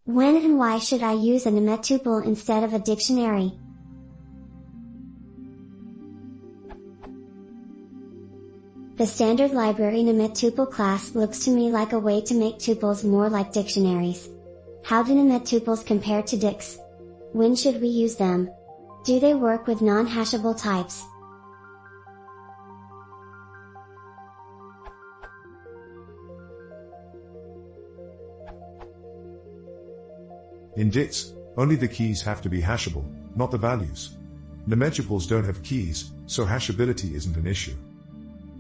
When and why should I use a namedtuple instead of a dictionary? The standard library namedtuple class looks to me like a way to make tuples more like dictionaries. How do namedtuples compare to dics? When should we use them? Do they work with non-hashable types? In dics, only the keys have to be hashable, not the values. Namedtuples don't have keys, so hashability isn't an issue.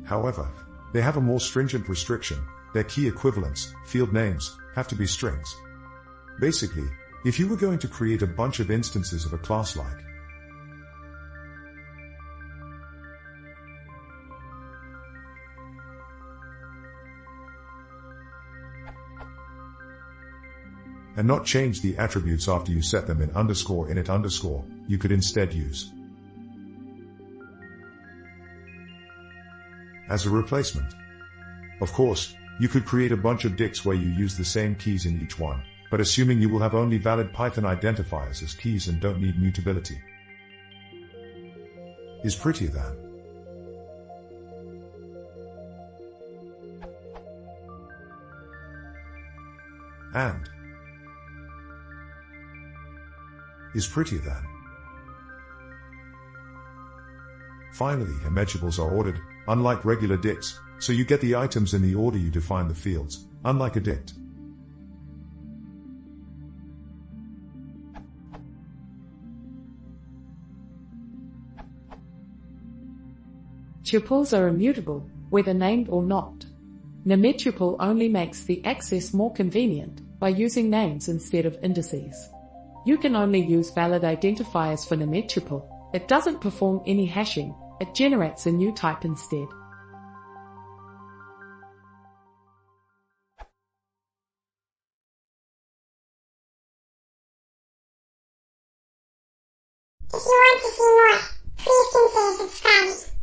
However, they have a more stringent restriction: their key equivalents, field names, have to be strings. Basically, if you were going to create a bunch of instances of a class like and not change the attributes after you set them in _init_, you could instead use as a replacement. Of course, you could create a bunch of dics where you use the same keys in each one, but assuming you will have only valid Python identifiers as keys and don't need mutability. Is prettier than. And is prettier than. Finally, namedtuples are ordered, unlike regular dics, so you get the items in the order you define the fields, unlike a dict. Tuples are immutable, whether named or not. Namedtuple only makes the access more convenient by using names instead of indices. You can only use valid identifiers for namedtuple. It doesn't perform any hashing, it generates a new type instead. If you want to see more, please consider subscribing.